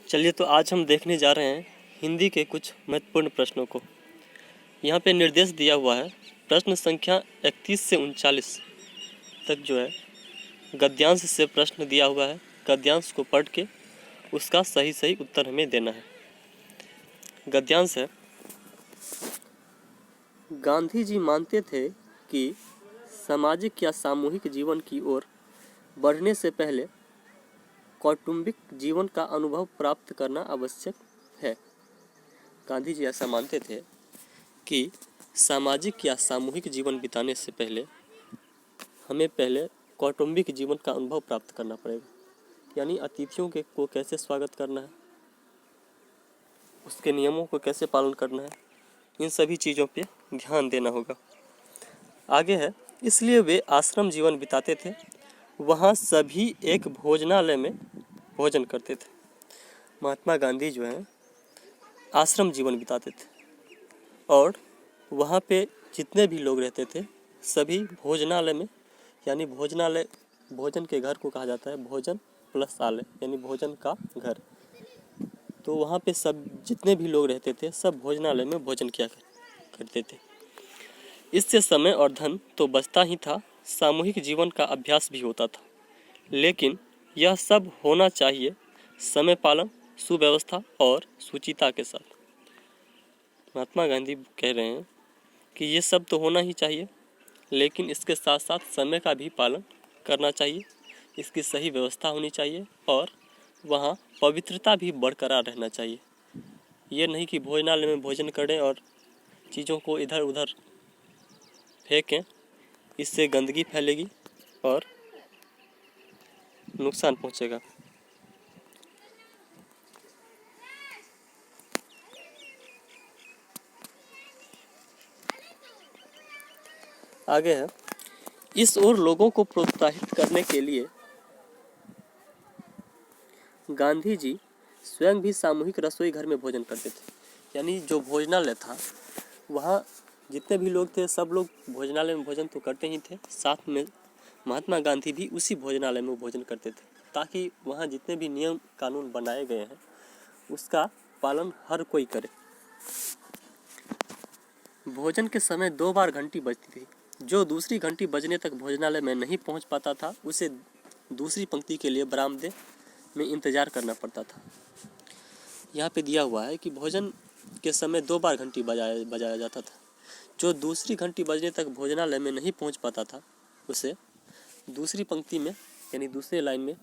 चलिए तो आज हम देखने जा रहे हैं हिंदी के कुछ महत्वपूर्ण प्रश्नों को। यहाँ पे निर्देश दिया हुआ है, प्रश्न संख्या 31 से 39 तक जो है गद्यांश से प्रश्न दिया हुआ है। गद्यांश को पढ़ के उसका सही सही उत्तर हमें देना है। गद्यांश है, गांधी जी मानते थे कि सामाजिक या सामूहिक जीवन की ओर बढ़ने से पहले कौटुंबिक जीवन का अनुभव प्राप्त करना आवश्यक है। गांधी जी ऐसा मानते थे कि सामाजिक या सामूहिक जीवन बिताने से पहले हमें पहले कौटुंबिक जीवन का अनुभव प्राप्त करना पड़ेगा, यानी अतिथियों के को कैसे स्वागत करना है, उसके नियमों को कैसे पालन करना है, इन सभी चीज़ों पे ध्यान देना होगा। आगे है, इसलिए वे आश्रम जीवन बिताते थे। वहाँ सभी एक भोजनालय में भोजन करते थे। महात्मा गांधी जो हैं आश्रम जीवन बिताते थे और वहाँ पे जितने भी लोग रहते थे सभी भोजनालय में, यानी भोजनालय भोजन के घर को कहा जाता है, भोजन प्लस आलय यानी भोजन का घर। तो वहाँ पे सब जितने भी लोग रहते थे सब भोजनालय में भोजन किया करते थे। इससे समय और धन तो बचता ही था, सामूहिक जीवन का अभ्यास भी होता था। लेकिन यह सब होना चाहिए समय पालन, सुव्यवस्था और सुचिता के साथ। महात्मा गांधी कह रहे हैं कि ये सब तो होना ही चाहिए, लेकिन इसके साथ साथ समय का भी पालन करना चाहिए, इसकी सही व्यवस्था होनी चाहिए और वहाँ पवित्रता भी बरकरार रहना चाहिए। ये नहीं कि भोजनालय में भोजन करें और चीज़ों को इधर उधर फेंकें, इससे गंदगी फैलेगी और नुकसान पहुंचेगा। आगे है, इस ओर लोगों को प्रोत्साहित करने के लिए गांधी जी स्वयं भी सामूहिक रसोई घर में भोजन करते थे। यानी जो भोजनालय था वहाँ जितने भी लोग थे सब लोग भोजनालय में भोजन तो करते ही थे, साथ में महात्मा गांधी भी उसी भोजनालय में भोजन करते थे, ताकि वहाँ जितने भी नियम कानून बनाए गए हैं उसका पालन हर कोई करे। भोजन के समय 2 बार घंटी बजती थी। जो दूसरी घंटी बजने तक भोजनालय में नहीं पहुँच पाता था उसे दूसरी पंक्ति के लिए बरामदे में इंतज़ार करना पड़ता था। यहाँ पे दिया हुआ है कि भोजन के समय 2 बार घंटी बजाया जाता था। जो दूसरी घंटी बजने तक भोजनालय में नहीं पहुँच पाता था उसे दूसरी पंक्ति में यानी दूसरे लाइन में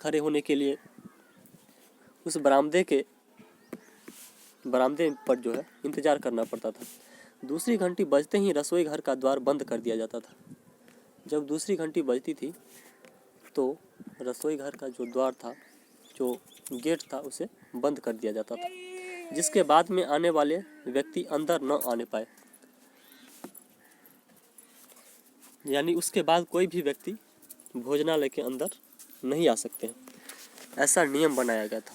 खड़े होने के लिए उस बरामदे पर जो है इंतज़ार करना पड़ता था। दूसरी घंटी बजते ही रसोई घर का द्वार बंद कर दिया जाता था। जब दूसरी घंटी बजती थी तो रसोई घर का जो द्वार था, जो गेट था, उसे बंद कर दिया जाता था, जिसके बाद में आने वाले व्यक्ति अंदर न आने पाए। यानी उसके बाद कोई भी व्यक्ति भोजनालय के अंदर नहीं आ सकते हैं, ऐसा नियम बनाया गया था।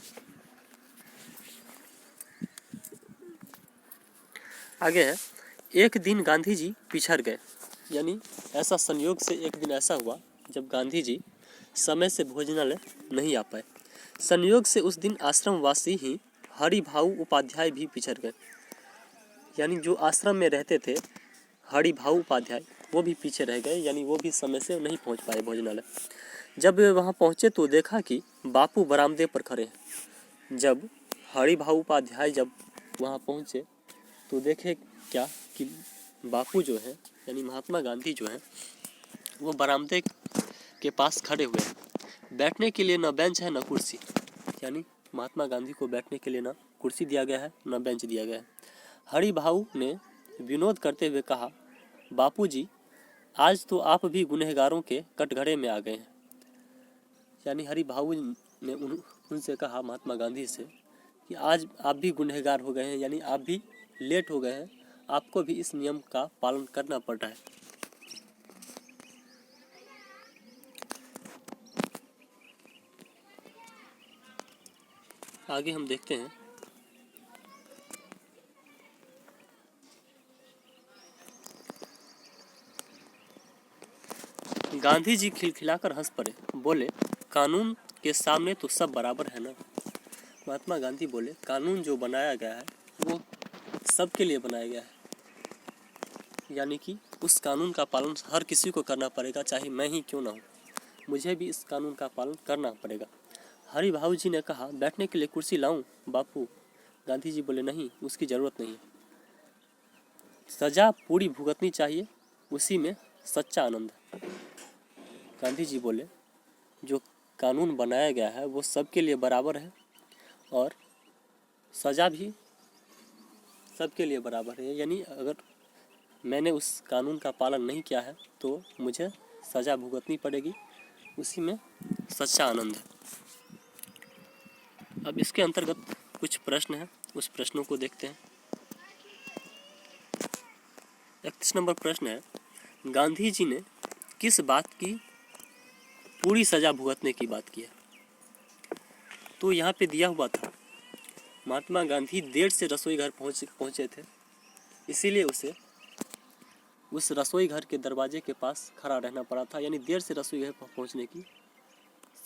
आगे है, एक दिन गांधी जी पिछड़ गए। यानी ऐसा संयोग से एक दिन ऐसा हुआ जब गांधी जी समय से भोजनालय नहीं आ पाए। संयोग से उस दिन आश्रमवासी ही हरिभाऊ उपाध्याय भी पिछड़ गए। यानी जो आश्रम में रहते थे हरिभाऊ उपाध्याय वो भी पीछे रह गए, यानी वो भी समय से नहीं पहुंच पाए भोजनालय। जब वे वहां पहुंचे तो देखा कि बापू बरामदे पर खड़े हैं। जब हरिभाऊ उपाध्याय जब वहां पहुंचे तो देखे क्या कि बापू जो है यानी महात्मा गांधी जो है वो बरामदे के पास खड़े हुए हैं। बैठने के लिए न बेंच है न कुर्सी, यानी महात्मा गांधी को बैठने के लिए न कुर्सी दिया गया है न बेंच दिया गया है। हरिभाऊ ने विनोद करते हुए कहा, बापूजी आज तो आप भी गुनहगारों के कटघरे में आ गए हैं। यानी हरिभाऊ ने उनसे कहा महात्मा गांधी से कि आज आप भी गुनहगार हो गए हैं, यानी आप भी लेट हो गए हैं, आपको भी इस नियम का पालन करना पड़ रहा है। आगे हम देखते हैं, गांधी जी खिलखिलाकर हंस पड़े, बोले कानून के सामने तो सब बराबर है ना। महात्मा गांधी बोले कानून जो बनाया गया है वो सबके लिए बनाया गया है, यानी कि उस कानून का पालन हर किसी को करना पड़ेगा, चाहे मैं ही क्यों ना हूँ, मुझे भी इस कानून का पालन करना पड़ेगा। हरि भाऊ जी ने कहा बैठने के लिए कुर्सी लाऊं बापू? गांधी जी बोले नहीं, उसकी ज़रूरत नहीं है, सज़ा पूरी भुगतनी चाहिए, उसी में सच्चा आनंद है। गांधी जी बोले जो कानून बनाया गया है वो सबके लिए बराबर है और सज़ा भी सबके लिए बराबर है, यानी अगर मैंने उस कानून का पालन नहीं किया है तो मुझे सज़ा भुगतनी पड़ेगी, उसी में सच्चा आनंद है। अब इसके अंतर्गत कुछ प्रश्न हैं, उस प्रश्नों को देखते हैं। 31 नंबर प्रश्न है, गांधी जी ने किस बात की पूरी सज़ा भुगतने की बात की है? तो यहाँ पे दिया हुआ था महात्मा गांधी देर से रसोई घर पहुँचे थे, इसीलिए उसे उस रसोई घर के दरवाजे के पास खड़ा रहना पड़ा था, यानी देर से रसोई घर पहुँचने की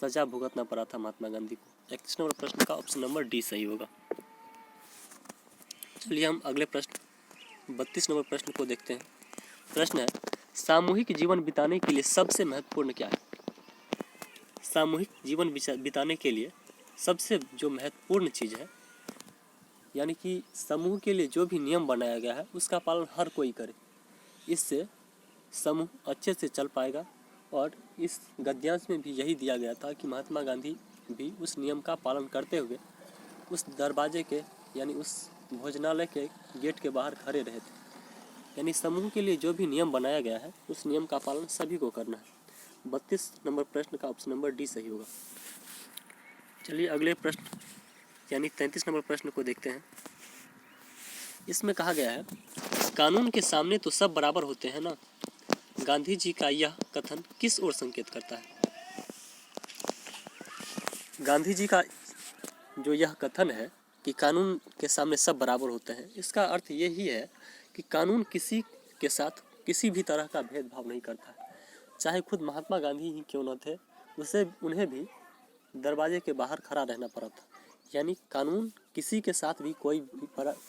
सज़ा भुगतना पड़ा था महात्मा गांधी को। 31 नंबर प्रश्न का ऑप्शन नंबर डी सही होगा। चलिए हम अगले प्रश्न 32 नंबर प्रश्न को देखते हैं। प्रश्न है सामूहिक जीवन बिताने के लिए सबसे महत्वपूर्ण क्या है? सामूहिक जीवन बिताने के लिए सबसे जो महत्वपूर्ण चीज़ है, यानी कि समूह के लिए जो भी नियम बनाया गया है उसका पालन हर कोई करे, इससे समूह अच्छे से चल पाएगा। और इस गद्यांश में भी यही दिया गया था कि महात्मा गांधी भी उस नियम का पालन करते हुए उस दरवाजे के यानी उस भोजनालय के गेट के बाहर खड़े रहे थे, यानी समूह के लिए जो भी नियम बनाया गया है उस नियम का पालन सभी को करना है। 32 नंबर प्रश्न का ऑप्शन नंबर डी सही होगा। चलिए अगले प्रश्न यानी 33 नंबर प्रश्न को देखते हैं। इसमें कहा गया है कानून के सामने तो सब बराबर होते हैं ना, गांधी जी का यह कथन किस ओर संकेत करता है? गांधी जी का जो यह कथन है कि कानून के सामने सब बराबर होते हैं, इसका अर्थ यही है कि कानून किसी के साथ किसी भी तरह का भेदभाव नहीं करता है, चाहे खुद महात्मा गांधी ही क्यों न थे, उन्हें भी दरवाजे के बाहर खड़ा रहना पड़ा था। यानी कानून किसी के साथ भी कोई भी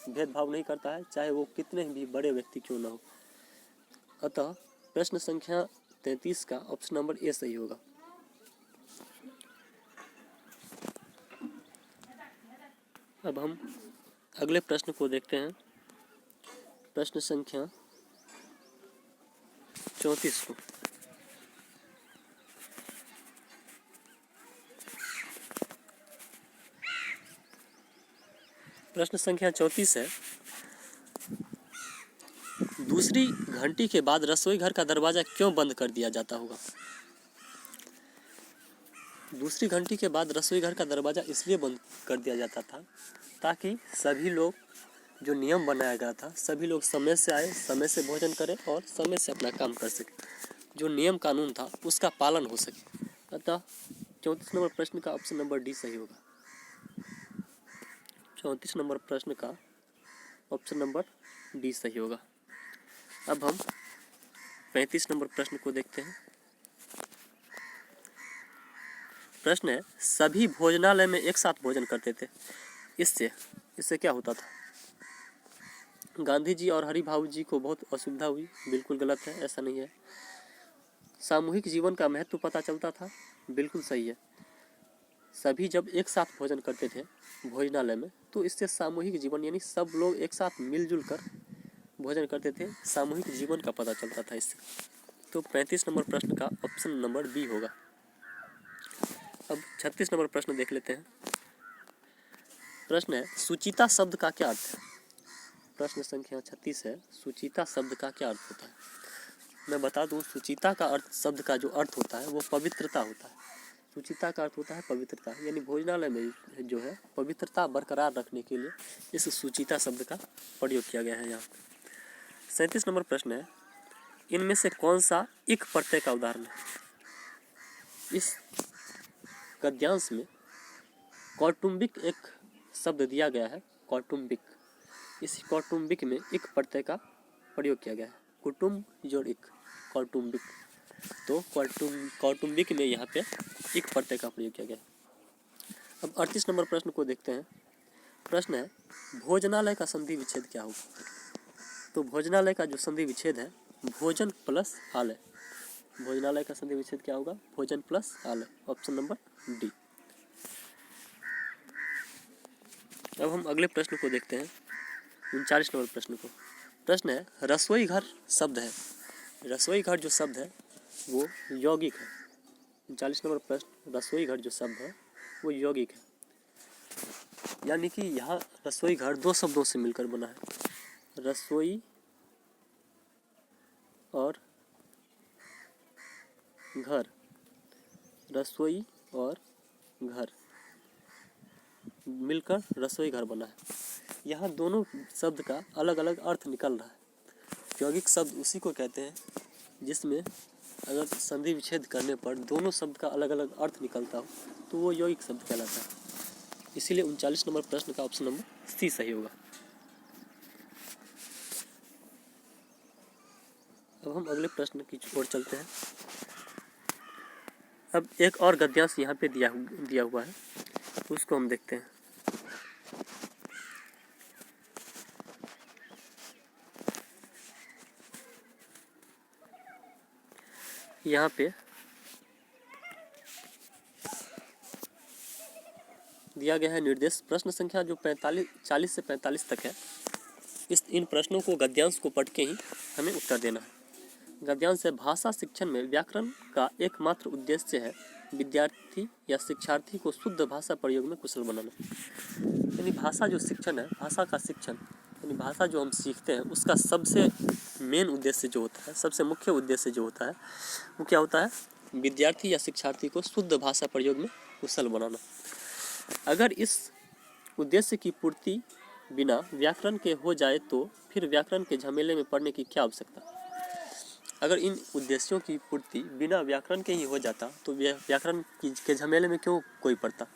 भेदभाव नहीं करता है, चाहे वो कितने भी बड़े व्यक्ति क्यों न हो। अतः प्रश्न संख्या 33 का ऑप्शन नंबर ए सही होगा। अब हम अगले प्रश्न को देखते हैं, प्रश्न संख्या 34 को। प्रश्न संख्या 34 है दूसरी घंटी के बाद रसोई घर का दरवाजा क्यों बंद कर दिया जाता होगा? दूसरी घंटी के बाद रसोई घर का दरवाजा इसलिए बंद कर दिया जाता था ताकि सभी लोग, जो नियम बनाया गया था, सभी लोग समय से आए, समय से भोजन करें और समय से अपना काम कर सकें, जो नियम कानून था उसका पालन हो सके। अतः 34 नंबर प्रश्न का ऑप्शन नंबर डी सही होगा। 34 नंबर प्रश्न का ऑप्शन नंबर डी सही होगा। अब हम 35 नंबर प्रश्न को देखते हैं। प्रश्न है सभी भोजनालय में एक साथ भोजन करते थे, इससे क्या होता था? गांधी जी और हरि भाऊ जी को बहुत असुविधा हुई, बिल्कुल गलत है, ऐसा नहीं है। सामूहिक जीवन का महत्व पता चलता था, बिल्कुल सही है। सभी जब एक साथ भोजन करते थे भोजनालय में तो इससे सामूहिक जीवन यानी सब लोग एक साथ मिलजुल कर भोजन करते थे, सामूहिक जीवन का पता चलता था इससे। तो 35 नंबर प्रश्न का ऑप्शन नंबर बी होगा। अब 36 नंबर प्रश्न देख लेते हैं। प्रश्न है सुचिता शब्द का क्या अर्थ है? प्रश्न संख्या 36 है सुचिता शब्द का क्या अर्थ होता है? मैं बता दूं सुचिता का अर्थ, शब्द का जो अर्थ होता है वो पवित्रता होता है। सुचिता का अर्थ होता है पवित्रता, यानी भोजनालय में जो है पवित्रता बरकरार रखने के लिए इस सुचिता शब्द का प्रयोग किया गया है यहाँ। 37 नंबर प्रश्न है इनमें से कौन सा इक प्रत्यय का उदाहरण है? इस गद्यांश में कौटुंबिक एक शब्द दिया गया है, कौटुंबिक। इस कौटुंबिक में इक प्रत्यय का प्रयोग किया गया है, कुटुंब जोड़ इक, कौटुंबिक। तो कौटुंबिक में यहाँ पे इक प्रत्यय का प्रयोग किया गया है। अब 38 नंबर प्रश्न को देखते हैं। प्रश्न है भोजनालय का संधि विच्छेद क्या होगा। तो भोजनालय का जो संधि विच्छेद है भोजन प्लस आलय। भोजनालय का संधि विच्छेद क्या होगा, भोजन प्लस आलय, ऑप्शन नंबर डी। अब हम अगले प्रश्न को देखते हैं, 39 नंबर प्रश्न को। प्रश्न है रसोई घर शब्द है, रसोई घर जो शब्द है वो यौगिक है। 39 नंबर प्रश्न, रसोई घर जो शब्द है वो यौगिक है, यानी कि यहाँ रसोई घर दो शब्दों से मिलकर बना है, रसोई और घर, रसोई और घर मिलकर रसोई घर बना है। यहाँ दोनों शब्द का अलग अलग अर्थ निकल रहा है। यौगिक शब्द उसी को कहते हैं जिसमें अगर संधि विच्छेद करने पर दोनों शब्द का अलग अलग अर्थ निकलता हो तो वो यौगिक शब्द कहलाता है। इसीलिए 39 नंबर प्रश्न का ऑप्शन नंबर सी सही होगा। अब हम अगले प्रश्न की ओर चलते हैं। अब एक और गद्यांश यहाँ पे दिया हुआ है, उसको हम देखते हैं। यहाँ पे दिया गया है निर्देश, प्रश्न संख्या जो 40 से 45 तक है, इन प्रश्नों को गद्यांश को पढ़ के ही हमें उत्तर देना है। गद्यांश है भाषा शिक्षण में व्याकरण का एकमात्र उद्देश्य है विद्यार्थी या शिक्षार्थी को शुद्ध भाषा प्रयोग में कुशल बनाना। यानी भाषा जो शिक्षण है, भाषा का शिक्षण यानी भाषा जो हम सीखते हैं उसका सबसे मेन उद्देश्य जो होता है, सबसे मुख्य उद्देश्य जो होता है वो क्या होता है, विद्यार्थी या शिक्षार्थी को शुद्ध भाषा प्रयोग में कुशल बनाना। अगर इस उद्देश्य की पूर्ति बिना व्याकरण के हो जाए तो फिर व्याकरण के झमेले में पड़ने की क्या आवश्यकता। अगर इन उद्देश्यों की पूर्ति बिना व्याकरण के ही हो जाता तो व्याकरण के झमेले में क्यों कोई पड़ता।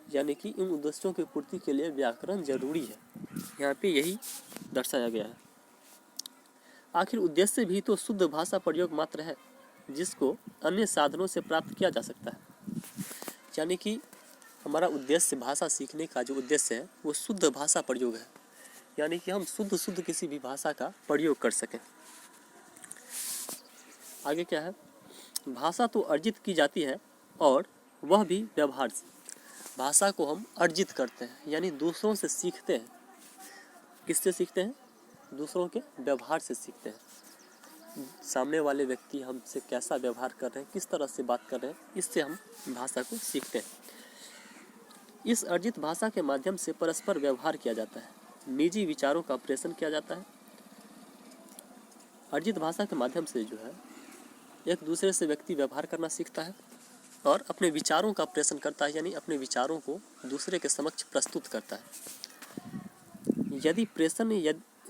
यानी कि इन उद्देश्यों की पूर्ति के लिए व्याकरण जरूरी है, यहाँ पे यही दर्शाया गया है। आखिर उद्देश्य भी तो शुद्ध भाषा प्रयोग मात्र है जिसको अन्य साधनों से प्राप्त किया जा सकता है। यानी कि हमारा उद्देश्य भाषा सीखने का जो उद्देश्य है वो शुद्ध भाषा प्रयोग है, यानी कि हम शुद्ध किसी भी भाषा का प्रयोग कर सकें। आगे क्या है, भाषा तो अर्जित की जाती है और वह भी व्यवहार से। भाषा को हम अर्जित करते हैं यानी दूसरों से सीखते हैं। किससे सीखते हैं, दूसरों के व्यवहार से सीखते हैं। सामने वाले व्यक्ति हमसे कैसा व्यवहार कर रहे हैं, किस तरह से बात कर रहे हैं, इससे हम भाषा को सीखते हैं। इस अर्जित भाषा के माध्यम से परस्पर व्यवहार किया जाता है, निजी विचारों का प्रेषण किया जाता है। अर्जित भाषा के माध्यम से जो है एक दूसरे से व्यक्ति व्यवहार करना सीखता है और अपने विचारों का प्रेषण करता है, यानी अपने विचारों को दूसरे के समक्ष प्रस्तुत करता है।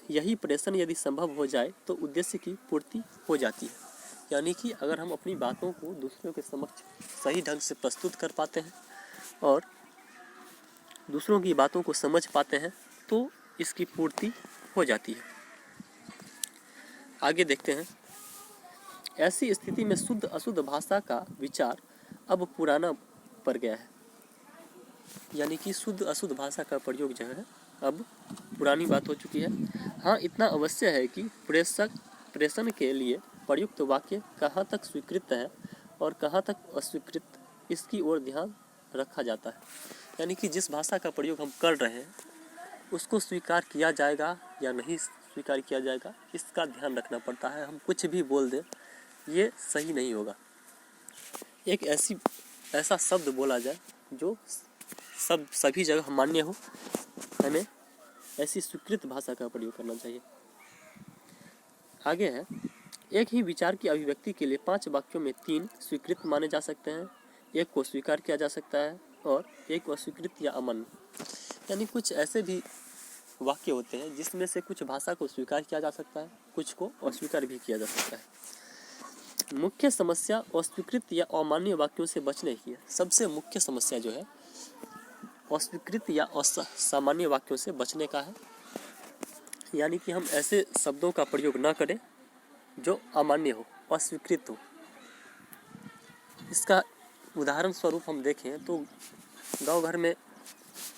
यही प्रेषण यदि संभव हो जाए तो उद्देश्य की पूर्ति हो जाती है। यानी कि अगर हम अपनी बातों को दूसरों के समक्ष सही ढंग से प्रस्तुत कर पाते हैं और दूसरों की बातों को समझ पाते हैं तो इसकी पूर्ति हो जाती है। आगे देखते हैं, ऐसी स्थिति में शुद्ध अशुद्ध भाषा का विचार अब पुराना पड़ गया है। यानी कि शुद्ध अशुद्ध भाषा का प्रयोग जो है अब पुरानी बात हो चुकी है। हाँ, इतना अवश्य है कि प्रेषण के लिए प्रयुक्त वाक्य कहाँ तक स्वीकृत है और कहाँ तक अस्वीकृत, इसकी ओर ध्यान रखा जाता है। यानी कि जिस भाषा का प्रयोग हम कर रहे हैं उसको स्वीकार किया जाएगा या नहीं स्वीकार किया जाएगा, इसका ध्यान रखना पड़ता है। हम कुछ भी बोल दें ये सही नहीं होगा। एक ऐसा शब्द बोला जाए जो सभी जगह मान्य हो, हमें ऐसी स्वीकृत भाषा का प्रयोग करना चाहिए। आगे है, एक ही विचार की अभिव्यक्ति के लिए 5 वाक्यों में 3 स्वीकृत माने जा सकते हैं, एक को स्वीकार किया जा सकता है और एक अस्वीकृत या अमान्य। यानी कुछ ऐसे भी वाक्य होते हैं जिसमें से कुछ भाषा को स्वीकार किया जा सकता है, कुछ को अस्वीकार भी किया जा सकता है। मुख्य समस्या अस्वीकृत या अमान्य वाक्यों से बचने की है। सबसे मुख्य समस्या जो है अस्वीकृत या असामान्य वाक्यों से बचने का है। यानी कि हम ऐसे शब्दों का प्रयोग ना करें जो अमान्य हो, अस्वीकृत हो। इसका उदाहरण स्वरूप हम देखें तो गांव घर में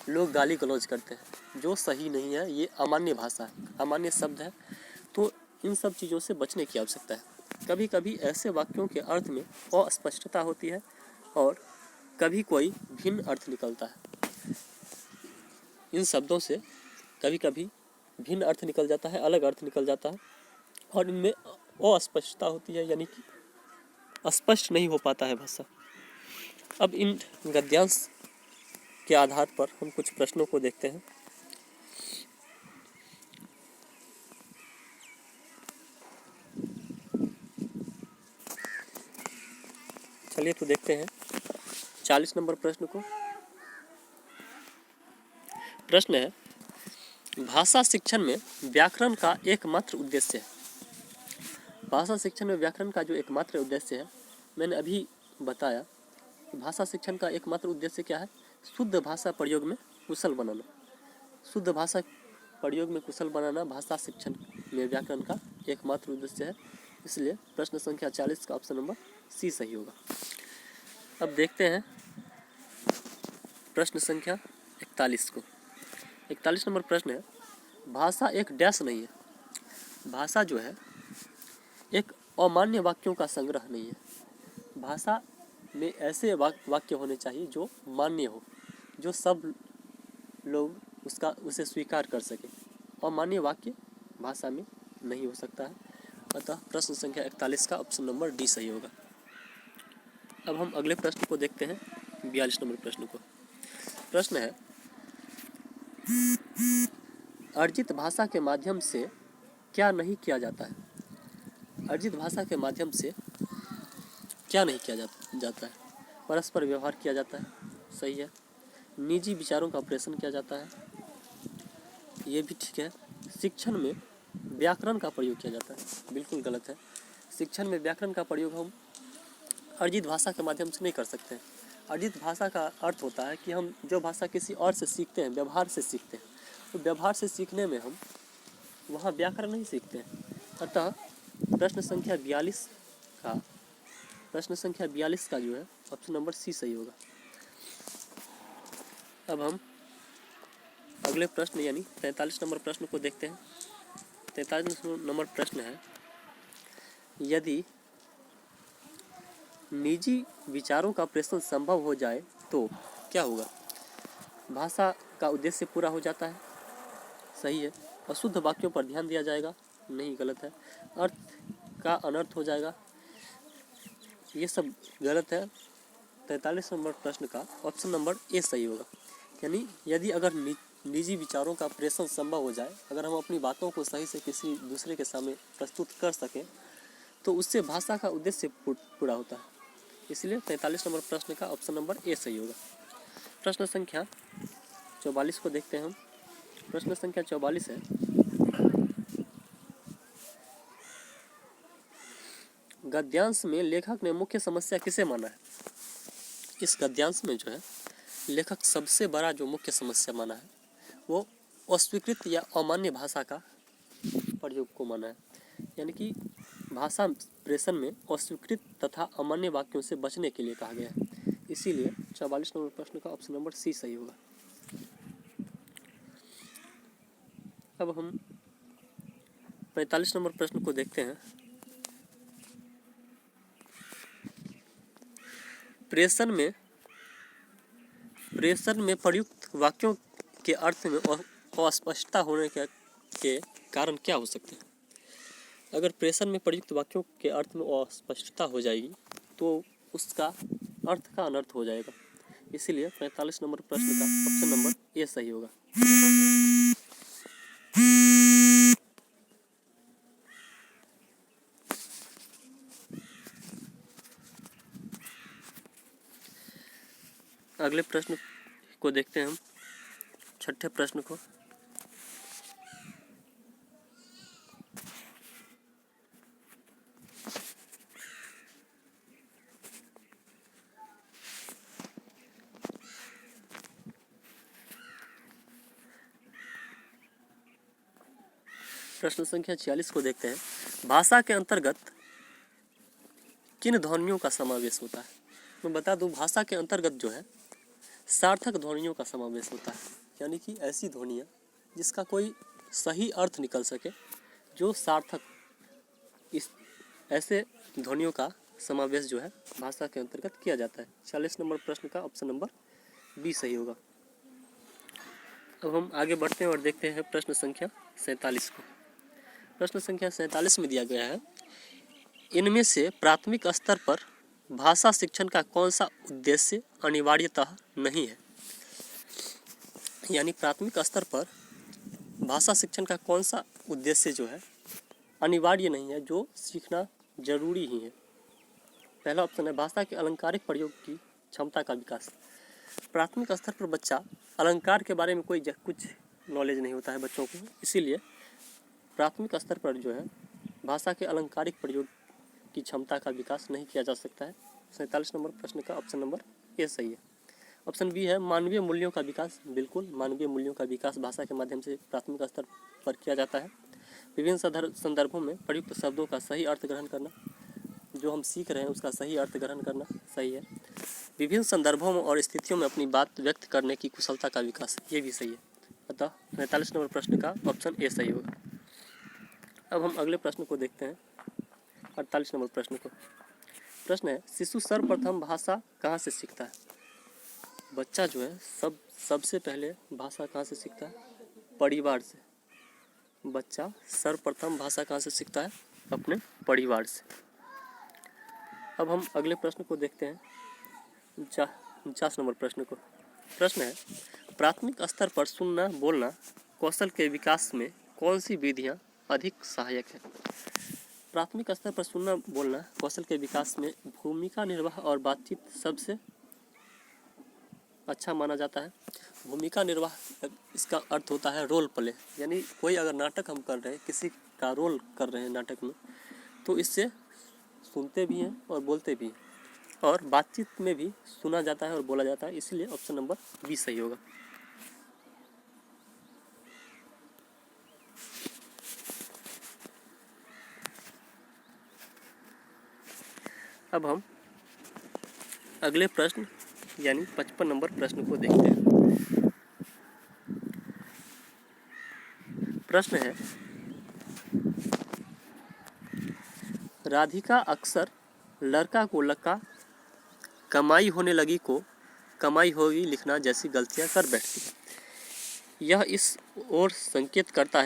लोग गाली गलौज करते हैं, जो सही नहीं है। ये अमान्य भाषा है, अमान्य शब्द है। तो इन सब चीज़ों से बचने की आवश्यकता है। कभी कभी ऐसे वाक्यों के अर्थ में अस्पष्टता होती है और कभी कोई भिन्न अर्थ निकलता है। इन शब्दों से कभी कभी भिन्न अर्थ निकल जाता है, अलग अर्थ निकल जाता है और इनमें अस्पष्टता होती है, यानी कि स्पष्ट नहीं हो पाता है भाषा। अब इन गद्यांश के आधार पर हम कुछ प्रश्नों को देखते हैं। चलिए तो देखते हैं 40 नंबर प्रश्न को। प्रश्न है, भाषा शिक्षण में व्याकरण का एकमात्र उद्देश्य है। भाषा शिक्षण में व्याकरण का जो एकमात्र उद्देश्य है, मैंने अभी बताया। भाषा शिक्षण का एकमात्र उद्देश्य क्या है? शुद्ध भाषा प्रयोग में कुशल बनाना। शुद्ध भाषा प्रयोग में कुशल बनाना भाषा शिक्षण में व्याकरण का एकमात्र उद्देश्य है। इसलिए प्रश्न संख्या 40 का ऑप्शन नंबर सी सही होगा। अब देखते हैं प्रश्न संख्या 41 को। 41 नंबर प्रश्न है, भाषा एक डैश नहीं है। भाषा जो है एक अमान्य वाक्यों का संग्रह नहीं है। भाषा में ऐसे वाक्य होने चाहिए जो मान्य हो, जो सब लोग उसे स्वीकार कर सके। अमान्य वाक्य भाषा में नहीं हो सकता है। अतः प्रश्न संख्या 41 का ऑप्शन नंबर डी सही होगा। अब हम अगले प्रश्न को देखते हैं, 42 नंबर प्रश्न को। प्रश्न है, अर्जित भाषा के माध्यम से क्या नहीं किया जाता है? अर्जित भाषा के माध्यम से क्या नहीं किया जाता है? परस्पर व्यवहार किया जाता है, सही है। निजी विचारों का प्रेषण किया जाता है, ये भी ठीक है। शिक्षण में व्याकरण का प्रयोग किया जाता है, बिल्कुल गलत है। शिक्षण में व्याकरण का प्रयोग हम अर्जित भाषा के माध्यम से नहीं कर सकते हैं। अर्जित भाषा का अर्थ होता है कि हम जो भाषा किसी और से सीखते हैं, व्यवहार से सीखते हैं, तो व्यवहार से सीखने में हम वहाँ व्याकरण नहीं सीखते हैं। अतः प्रश्न संख्या 42 का जो है ऑप्शन नंबर सी सही होगा। अब हम अगले प्रश्न यानी 43 नंबर प्रश्न को देखते हैं। 43 नंबर प्रश्न है, यदि निजी विचारों का प्रेषण संभव हो जाए तो क्या होगा? भाषा का उद्देश्य पूरा हो जाता है, सही है। अशुद्ध वाक्यों पर ध्यान दिया जाएगा, नहीं, गलत है। अर्थ का अनर्थ हो जाएगा, ये सब गलत है। 43 नंबर प्रश्न का ऑप्शन नंबर ए सही होगा। यानी यदि अगर निजी विचारों का प्रेषण संभव हो जाए, अगर हम अपनी बातों को सही से किसी दूसरे के सामने प्रस्तुत कर सकें, तो उससे भाषा का उद्देश्य पूरा होता है। इसलिए 43 नंबर प्रश्न का ऑप्शन नंबर ए सही होगा। प्रश्न संख्या 44 को देखते हैं हम। प्रश्न संख्या 44 है, गद्यांश में लेखक ने मुख्य समस्या किसे माना है? इस गद्यांश में जो है लेखक सबसे बड़ा जो मुख्य समस्या माना है वो अस्वीकृत या अमान्य भाषा का प्रयोग को माना है। यानी कि भाषा प्रेषण में अस्वीकृत तथा अमान्य वाक्यों से बचने के लिए कहा गया है। इसीलिए 44 नंबर प्रश्न का ऑप्शन नंबर सी सही होगा। अब हम 45 नंबर प्रश्न को देखते हैं। प्रेषण में प्रयुक्त वाक्यों के अर्थ में अस्पष्टता होने के कारण क्या हो सकते हैं? अगर प्रेषण में प्रयुक्त वाक्यों के अर्थ में अस्पष्टता हो जाएगी तो उसका अर्थ का अनर्थ हो जाएगा। इसीलिए 45 नंबर प्रश्न का ऑप्शन नंबर ए सही होगा। अगले प्रश्न को देखते हैं हम, छठे प्रश्न को। प्रश्न संख्या 46 को देखते हैं। भाषा के अंतर्गत किन ध्वनियों का समावेश होता है? मैं बता दूं, भाषा के अंतर्गत जो है सार्थक ध्वनियों का समावेश होता है, यानी कि ऐसी ध्वनियाँ जिसका कोई सही अर्थ निकल सके, जो सार्थक, इस ऐसे ध्वनियों का समावेश जो है भाषा के अंतर्गत किया जाता है। 40 नंबर प्रश्न का ऑप्शन नंबर बी सही होगा। अब हम आगे बढ़ते हैं और देखते हैं प्रश्न संख्या 47 को। प्रश्न संख्या 47 में दिया गया है, इनमें से प्राथमिक स्तर पर भाषा शिक्षण का कौन सा उद्देश्य अनिवार्यतः नहीं है। यानी प्राथमिक स्तर पर भाषा शिक्षण का कौन सा उद्देश्य जो है अनिवार्य नहीं है, जो सीखना जरूरी ही है। पहला ऑप्शन है भाषा के अलंकारिक प्रयोग की क्षमता का विकास। प्राथमिक स्तर पर बच्चा अलंकार के बारे में कुछ नॉलेज नहीं होता है बच्चों को, इसीलिए प्राथमिक स्तर पर जो है भाषा के अलंकारिक प्रयोग की क्षमता का विकास नहीं किया जा सकता है। 47 नंबर प्रश्न का ऑप्शन नंबर ए सही है। ऑप्शन बी है मानवीय मूल्यों का विकास। बिल्कुल, मानवीय मूल्यों का विकास भाषा के माध्यम से प्राथमिक स्तर पर किया जाता है। विभिन्न संदर्भों में प्रयुक्त शब्दों का सही अर्थ ग्रहण करना, जो हम सीख रहे हैं उसका सही अर्थ ग्रहण करना सही है। विभिन्न संदर्भों में और स्थितियों में अपनी बात व्यक्त करने की कुशलता का विकास, ये भी सही है। अतः 45 नंबर प्रश्न का ऑप्शन ए सही होगा। अब हम अगले प्रश्न को देखते हैं, 48 नंबर प्रश्न को। प्रश्न है, शिशु सर्वप्रथम भाषा कहाँ से सीखता है। बच्चा जो है सबसे पहले भाषा कहाँ से सीखता है, परिवार से। बच्चा सर्वप्रथम भाषा कहाँ से सीखता है, अपने परिवार से। अब हम अगले प्रश्न को देखते हैं, 49 नंबर प्रश्न को। प्रश्न है, प्राथमिक स्तर पर सुनना बोलना कौशल के विकास में कौन सी विधियाँ अधिक सहायक है। प्राथमिक स्तर पर सुनना बोलना कौशल के विकास में भूमिका निर्वाह और बातचीत सबसे अच्छा माना जाता है। भूमिका निर्वाह, इसका अर्थ होता है रोल प्ले, यानी कोई अगर नाटक हम कर रहे हैं, किसी का रोल कर रहे हैं नाटक में, तो इससे सुनते भी हैं और बोलते भी हैं, और बातचीत में भी सुना जाता है और बोला जाता है, इसलिए ऑप्शन नंबर बी सही होगा। अब हम अगले प्रश्न यानी 55 नंबर प्रश्न को देखते हैं। प्रश्न है, राधिका अक्सर लड़का को लड़का कमाई होने लगी को कमाई होगी लिखना जैसी गलतियां कर बैठती है। यह इस ओर संकेत करता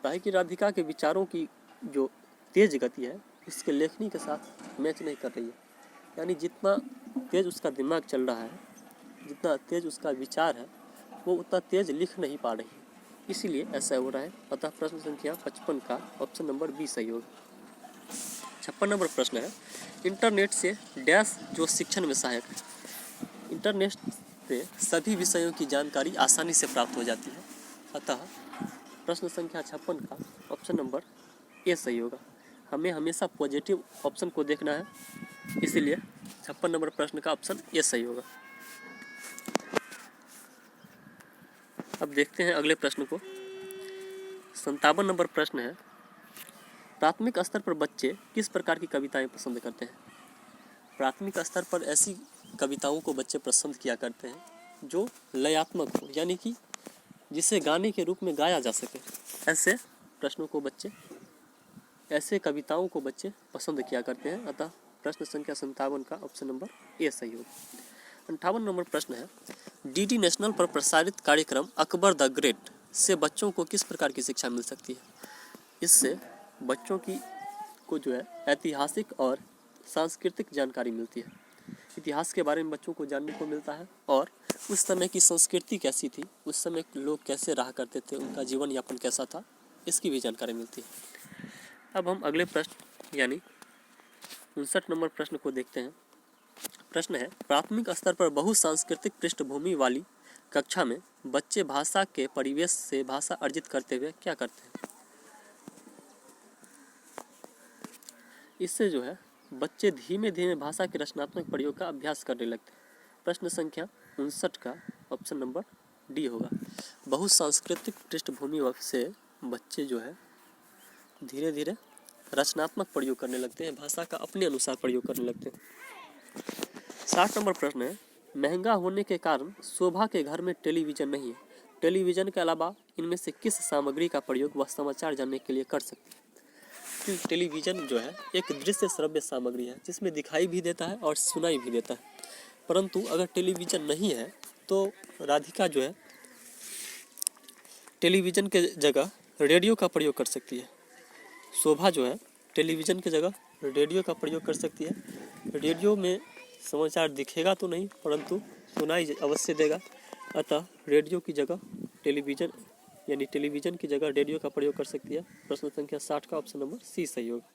है कि राधिका के विचारों की जो तेज गति है इसके लेखनी के साथ मैच नहीं कर रही है। यानी जितना तेज उसका दिमाग चल रहा है, जितना तेज उसका विचार है, वो उतना तेज लिख नहीं पा रही है, इसीलिए ऐसा हो रहा है। अतः प्रश्न संख्या 55 का ऑप्शन नंबर बी सही होगा। 56 नंबर प्रश्न है, इंटरनेट से डैश जो शिक्षण में सहायक है। इंटरनेट से सभी विषयों की जानकारी आसानी से प्राप्त हो जाती है। अतः प्रश्न संख्या 56 का ऑप्शन नंबर ए सही होगा। हमें हमेशा पॉजिटिव ऑप्शन को देखना है, इसीलिए 56 नंबर प्रश्न का ऑप्शन ए सही होगा। अब देखते हैं अगले प्रश्न को। 57 नंबर प्रश्न है, प्राथमिक स्तर पर बच्चे किस प्रकार की कविताएं पसंद करते हैं। प्राथमिक स्तर पर ऐसी कविताओं को बच्चे पसंद किया करते हैं जो लयात्मक हो, यानी कि जिसे गाने के रूप में गाया जा सके। ऐसे कविताओं को बच्चे पसंद किया करते हैं। अतः प्रश्न संख्या 57 का ऑप्शन नंबर ए सही होगा। 58 नंबर प्रश्न है, डीडी नेशनल पर प्रसारित कार्यक्रम अकबर द ग्रेट से बच्चों को किस प्रकार की शिक्षा मिल सकती है। इससे बच्चों को जो है ऐतिहासिक और सांस्कृतिक जानकारी मिलती है। इतिहास के बारे में बच्चों को जानने को मिलता है, और उस समय की संस्कृति कैसी थी, उस समय लोग कैसे रहा करते थे, उनका जीवन यापन कैसा था, इसकी भी जानकारी मिलती है। अब हम अगले प्रश्न यानी 59 नंबर प्रश्न को देखते हैं। प्रश्न है, प्राथमिक स्तर पर बहुसांस्कृतिक पृष्ठभूमि वाली कक्षा में बच्चे भाषा के परिवेश से भाषा अर्जित करते हुए क्या करते हैं। इससे जो है बच्चे धीमे धीमे भाषा के रचनात्मक प्रयोग का अभ्यास करने लगते हैं। प्रश्न संख्या 59 का ऑप्शन नंबर डी होगा। बहुसांस्कृतिक पृष्ठभूमि से बच्चे जो है धीरे धीरे रचनात्मक प्रयोग करने लगते हैं, भाषा का अपने अनुसार प्रयोग करने लगते हैं। 60 नंबर प्रश्न है, महंगा होने के कारण शोभा के घर में टेलीविजन नहीं है। टेलीविजन के अलावा इनमें से किस सामग्री का प्रयोग वह समाचार जानने के लिए कर सकती है? तो टेलीविजन जो है एक दृश्य श्रव्य सामग्री है जिसमें दिखाई भी देता है और सुनाई भी देता है। परंतु अगर टेलीविजन नहीं है तो राधिका जो है टेलीविजन के जगह रेडियो का प्रयोग कर सकती है। शोभा जो है टेलीविजन की जगह रेडियो का प्रयोग कर सकती है। रेडियो में समाचार दिखेगा तो नहीं परंतु सुनाई अवश्य देगा, अतः रेडियो की जगह टेलीविजन यानी टेलीविजन की जगह रेडियो का प्रयोग कर सकती है। प्रश्न संख्या 60 का ऑप्शन नंबर सी सही होगा।